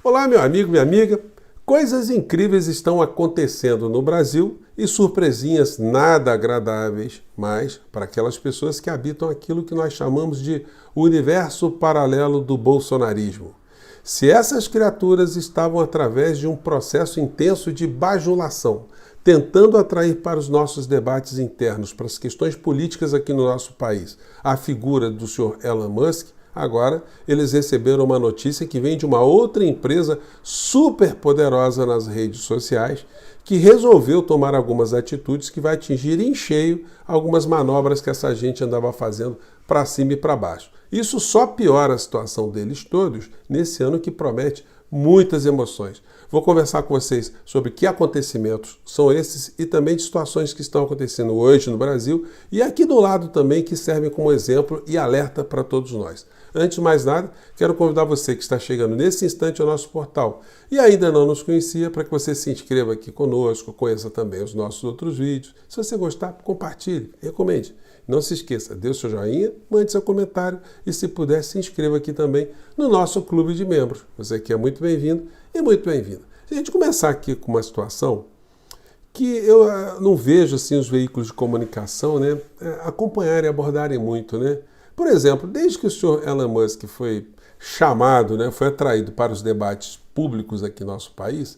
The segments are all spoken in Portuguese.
Olá, meu amigo, minha amiga. Coisas incríveis estão acontecendo no Brasil e surpresinhas nada agradáveis, mas para aquelas pessoas que habitam aquilo que nós chamamos de universo paralelo do bolsonarismo. Se essas criaturas estavam através de um processo intenso de bajulação, tentando atrair para os nossos debates internos, para as questões políticas aqui no nosso país, a figura do senhor Elon Musk, agora eles receberam uma notícia que vem de uma outra empresa super poderosa nas redes sociais que resolveu tomar algumas atitudes que vai atingir em cheio algumas manobras que essa gente andava fazendo para cima e para baixo. Isso só piora a situação deles todos nesse ano que promete muitas emoções. Vou conversar com vocês sobre que acontecimentos são esses e também de situações que estão acontecendo hoje no Brasil e aqui do lado também que servem como exemplo e alerta para todos nós. Antes de mais nada, quero convidar você que está chegando nesse instante ao nosso portal e ainda não nos conhecia para que você se inscreva aqui conosco, conheça também os nossos outros vídeos. Se você gostar, compartilhe, recomende. Não se esqueça, dê o seu joinha, mande seu comentário e, se puder, se inscreva aqui também no nosso clube de membros. Você aqui é muito bem-vindo e muito bem-vinda. A gente começar aqui com uma situação que eu não vejo assim os veículos de comunicação acompanharem e abordarem muito, né? Por exemplo, desde que o senhor Elon Musk foi chamado, foi atraído para os debates públicos aqui no nosso país,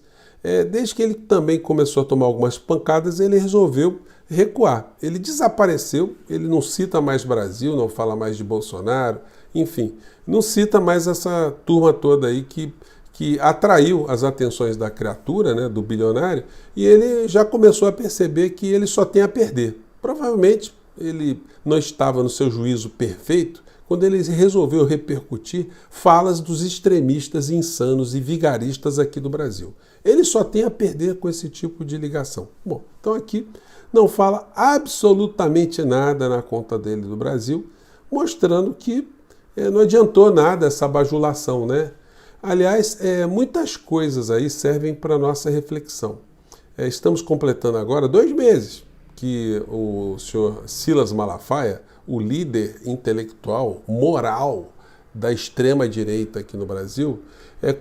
desde que ele também começou a tomar algumas pancadas, ele resolveu recuar. Ele desapareceu, ele não cita mais Brasil, não fala mais de Bolsonaro, enfim, não cita mais essa turma toda aí que atraiu as atenções da criatura, do bilionário, e ele já começou a perceber que ele só tem a perder. Provavelmente ele não estava no seu juízo perfeito quando ele resolveu repercutir falas dos extremistas insanos e vigaristas aqui do Brasil. Ele só tem a perder com esse tipo de ligação. Bom, então aqui não fala absolutamente nada na conta dele do Brasil, mostrando que não adiantou nada essa bajulação, Aliás, muitas coisas aí servem para nossa reflexão. Estamos completando agora 2 meses que o senhor Silas Malafaia, o líder intelectual, moral da extrema-direita aqui no Brasil,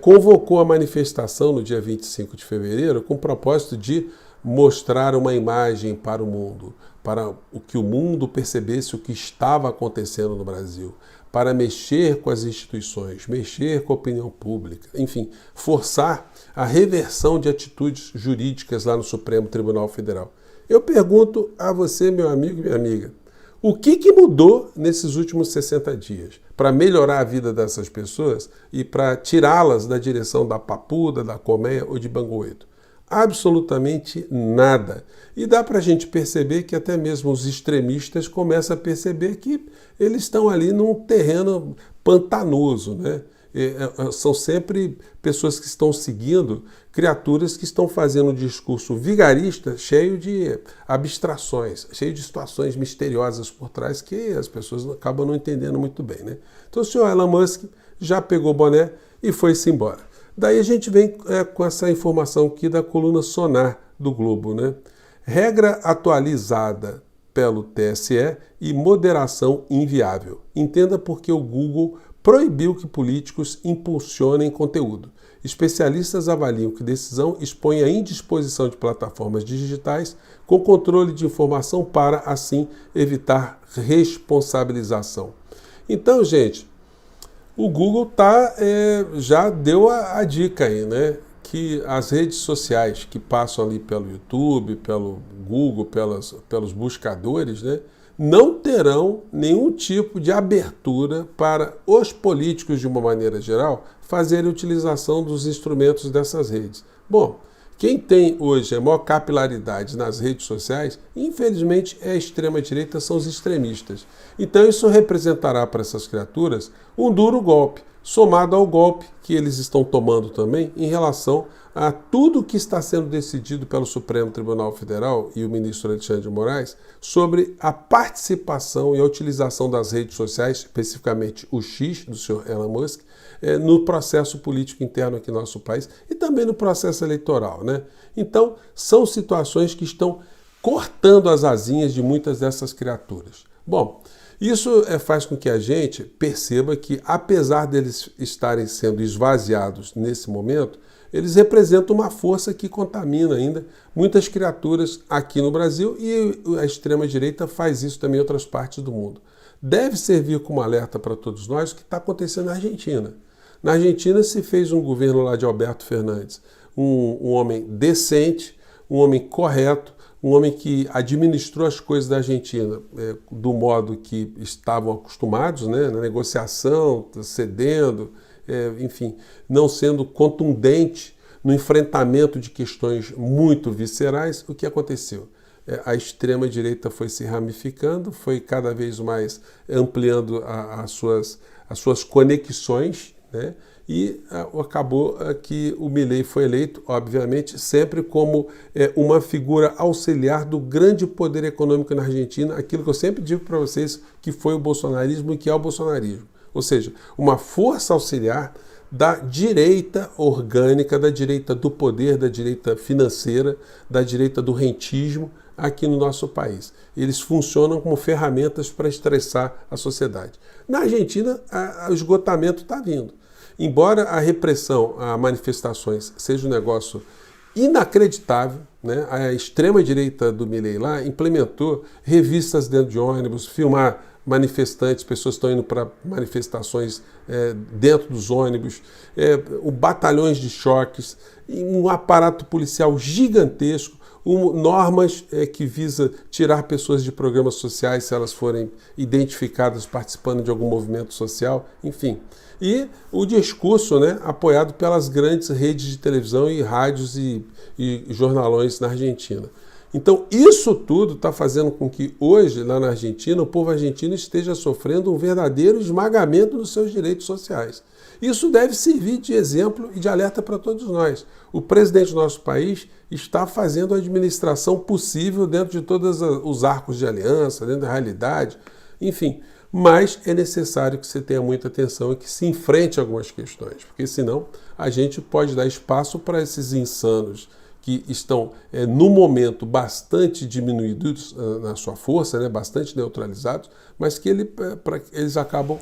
convocou a manifestação no dia 25 de fevereiro com o propósito de mostrar uma imagem para o mundo, para que o mundo percebesse o que estava acontecendo no Brasil, para mexer com as instituições, mexer com a opinião pública, enfim, forçar a reversão de atitudes jurídicas lá no Supremo Tribunal Federal. Eu pergunto a você, meu amigo e minha amiga, o que mudou nesses últimos 60 dias para melhorar a vida dessas pessoas e para tirá-las da direção da Papuda, da Colmeia ou de Bangoedo? Absolutamente nada. E dá para a gente perceber que até mesmo os extremistas começam a perceber que eles estão ali num terreno pantanoso, São sempre pessoas que estão seguindo criaturas que estão fazendo um discurso vigarista cheio de abstrações, cheio de situações misteriosas por trás que as pessoas acabam não entendendo muito bem, Então o senhor Elon Musk já pegou o boné e foi-se embora. Daí a gente vem com essa informação aqui da coluna Sonar do Globo, Regra atualizada pelo TSE e moderação inviável. Entenda por que o Google proibiu que políticos impulsionem conteúdo. Especialistas avaliam que decisão expõe a indisposição de plataformas digitais com controle de informação para, assim, evitar responsabilização. Então, gente, o Google já deu a dica aí, que as redes sociais que passam ali pelo YouTube, pelo Google, pelos buscadores, não terão nenhum tipo de abertura para os políticos, de uma maneira geral, fazerem utilização dos instrumentos dessas redes. Bom, quem tem hoje a maior capilaridade nas redes sociais, infelizmente, é a extrema-direita, são os extremistas. Então isso representará para essas criaturas um duro golpe, somado ao golpe que eles estão tomando também em relação a tudo que está sendo decidido pelo Supremo Tribunal Federal e o ministro Alexandre de Moraes sobre a participação e a utilização das redes sociais, especificamente o X do senhor Elon Musk, no processo político interno aqui no nosso país e também no processo eleitoral, Então, são situações que estão cortando as asinhas de muitas dessas criaturas. Bom, Isso faz com que a gente perceba que, apesar deles estarem sendo esvaziados nesse momento, eles representam uma força que contamina ainda muitas criaturas aqui no Brasil, e a extrema-direita faz isso também em outras partes do mundo. Deve servir como alerta para todos nós o que está acontecendo na Argentina. Na Argentina se fez um governo lá de Alberto Fernandes, um homem decente, um homem correto, um homem que administrou as coisas da Argentina do modo que estavam acostumados, né, na negociação, cedendo, enfim, não sendo contundente no enfrentamento de questões muito viscerais. O que aconteceu? A extrema-direita foi se ramificando, foi cada vez mais ampliando as suas conexões, né? E acabou que o Milei foi eleito, obviamente, sempre como uma figura auxiliar do grande poder econômico na Argentina, aquilo que eu sempre digo para vocês que foi o bolsonarismo e que é o bolsonarismo. Ou seja, uma força auxiliar da direita orgânica, da direita do poder, da direita financeira, da direita do rentismo aqui no nosso país. Eles funcionam como ferramentas para estressar a sociedade. Na Argentina, o esgotamento está vindo. Embora a repressão a manifestações seja um negócio inacreditável, né? A extrema-direita do Milei lá implementou revistas dentro de ônibus, filmar manifestantes, pessoas estão indo para manifestações dentro dos ônibus, batalhões de choques, um aparato policial gigantesco, normas que visa tirar pessoas de programas sociais se elas forem identificadas participando de algum movimento social, enfim. E o discurso, né, apoiado pelas grandes redes de televisão e rádios e jornalões na Argentina. Então, isso tudo está fazendo com que hoje, lá na Argentina, o povo argentino esteja sofrendo um verdadeiro esmagamento dos seus direitos sociais. Isso deve servir de exemplo e de alerta para todos nós. O presidente do nosso país está fazendo a administração possível dentro de todos os arcos de aliança, dentro da realidade, enfim. Mas é necessário que você tenha muita atenção e que se enfrente algumas questões, porque senão a gente pode dar espaço para esses insanos que estão, no momento, bastante diminuídos na sua força, né, bastante neutralizados, mas que eles acabam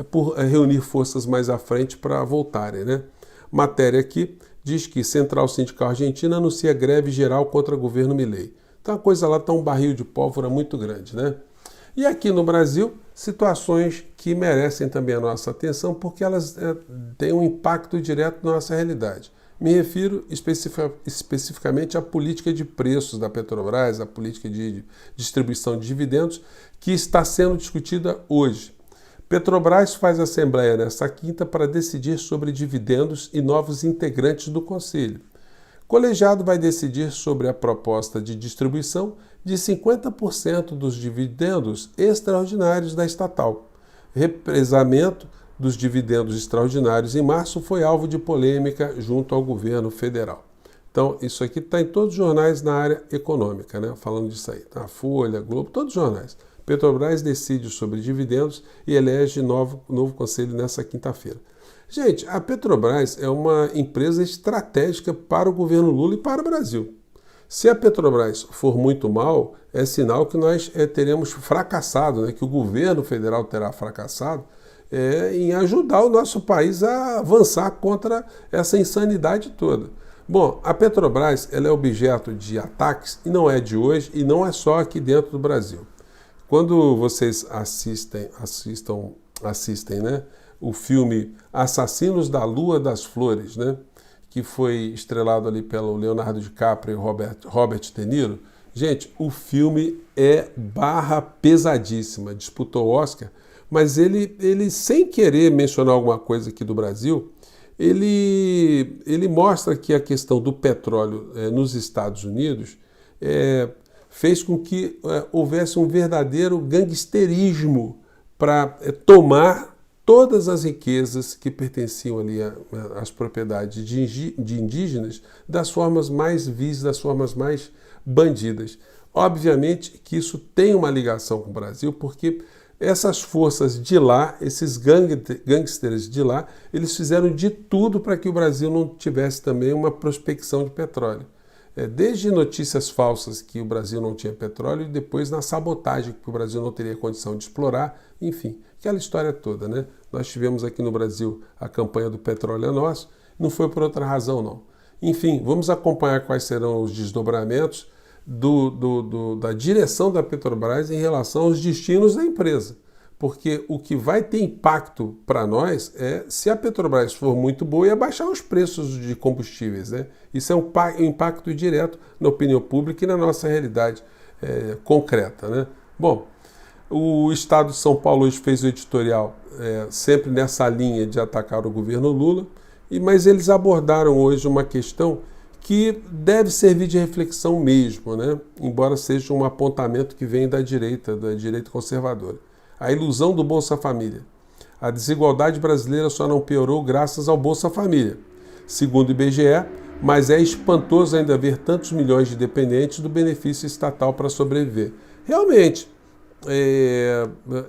por reunir forças mais à frente para voltarem, né? Matéria aqui diz que Central Sindical Argentina anuncia greve geral contra o governo Milei. Então a coisa lá está um barril de pólvora muito grande, né? E aqui no Brasil, situações que merecem também a nossa atenção porque elas têm um impacto direto na nossa realidade. Me refiro especificamente à política de preços da Petrobras, à política de distribuição de dividendos, que está sendo discutida hoje. Petrobras faz assembleia nesta quinta para decidir sobre dividendos e novos integrantes do Conselho. O colegiado vai decidir sobre a proposta de distribuição de 50% dos dividendos extraordinários da estatal. Represamento dos dividendos extraordinários em março foi alvo de polêmica junto ao governo federal. Então, isso aqui está em todos os jornais na área econômica, né? Falando disso aí. A Folha, Globo, todos os jornais. Petrobras decide sobre dividendos e elege novo conselho nessa quinta-feira. Gente, a Petrobras é uma empresa estratégica para o governo Lula e para o Brasil. Se a Petrobras for muito mal, é sinal que nós teremos fracassado, né? Que o governo federal terá fracassado em ajudar o nosso país a avançar contra essa insanidade toda. Bom, a Petrobras ela é objeto de ataques e não é de hoje e não é só aqui dentro do Brasil. Quando vocês assistem, né, o filme Assassinos da Lua das Flores, né, que foi estrelado ali pelo Leonardo DiCaprio e Robert De Niro, gente, o filme é barra pesadíssima, disputou o Oscar, mas ele sem querer mencionar alguma coisa aqui do Brasil, ele mostra que a questão do petróleo nos Estados Unidos fez com que houvesse um verdadeiro gangsterismo para tomar todas as riquezas que pertenciam ali às propriedades de indígenas das formas mais vis, das formas mais bandidas. Obviamente que isso tem uma ligação com o Brasil, porque essas forças de lá, esses gangsters de lá, eles fizeram de tudo para que o Brasil não tivesse também uma prospecção de petróleo. desde notícias falsas que o Brasil não tinha petróleo e depois na sabotagem que o Brasil não teria condição de explorar, enfim, aquela história toda, né? Nós tivemos aqui no Brasil a campanha do petróleo é nosso, não foi por outra razão não. Enfim, vamos acompanhar quais serão os desdobramentos da direção da Petrobras em relação aos destinos da empresa. Porque o que vai ter impacto para nós é se a Petrobras for muito boa e abaixar os preços de combustíveis, né? Isso é um impacto direto na opinião pública e na nossa realidade concreta, né? Bom, o Estado de São Paulo hoje fez o editorial sempre nessa linha de atacar o governo Lula, mas eles abordaram hoje uma questão que deve servir de reflexão mesmo, né? Embora seja um apontamento que vem da direita conservadora. A ilusão do Bolsa Família. A desigualdade brasileira só não piorou graças ao Bolsa Família, segundo o IBGE, mas é espantoso ainda ver tantos milhões de dependentes do benefício estatal para sobreviver. Realmente,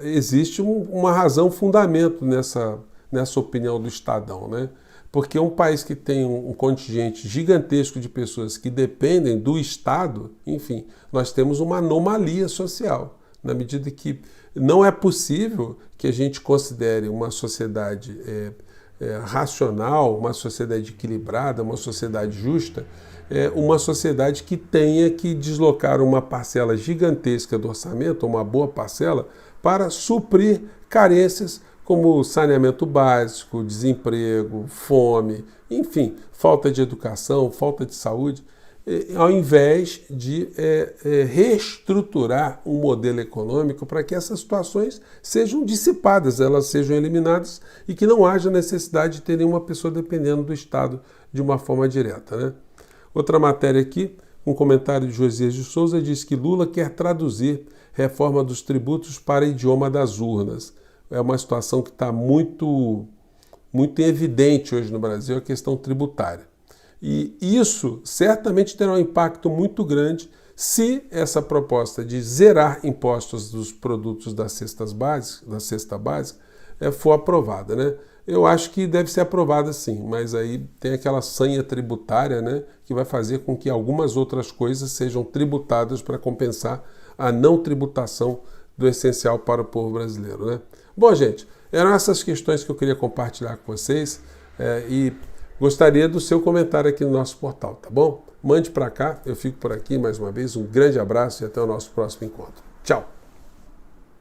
existe uma razão, fundamento nessa opinião do Estadão, né? Porque um país que tem um contingente gigantesco de pessoas que dependem do Estado, enfim, nós temos uma anomalia social, na medida que não é possível que a gente considere uma sociedade racional, uma sociedade equilibrada, uma sociedade justa, uma sociedade que tenha que deslocar uma parcela gigantesca do orçamento, uma boa parcela, para suprir carências como saneamento básico, desemprego, fome, enfim, falta de educação, falta de saúde, ao invés de reestruturar um modelo econômico para que essas situações sejam dissipadas, elas sejam eliminadas e que não haja necessidade de ter nenhuma pessoa dependendo do Estado de uma forma direta, né? Outra matéria aqui, um comentário de Josias de Souza, diz que Lula quer traduzir reforma dos tributos para idioma das urnas. É uma situação que está muito evidente hoje no Brasil, a questão tributária. E isso certamente terá um impacto muito grande se essa proposta de zerar impostos dos produtos da cesta básica for aprovada, né? Eu acho que deve ser aprovada sim, mas aí tem aquela sanha tributária, né, que vai fazer com que algumas outras coisas sejam tributadas para compensar a não tributação do essencial para o povo brasileiro, né? Bom, gente, eram essas questões que eu queria compartilhar com vocês e gostaria do seu comentário aqui no nosso portal, tá bom? Mande para cá, eu fico por aqui mais uma vez, um grande abraço e até o nosso próximo encontro. Tchau!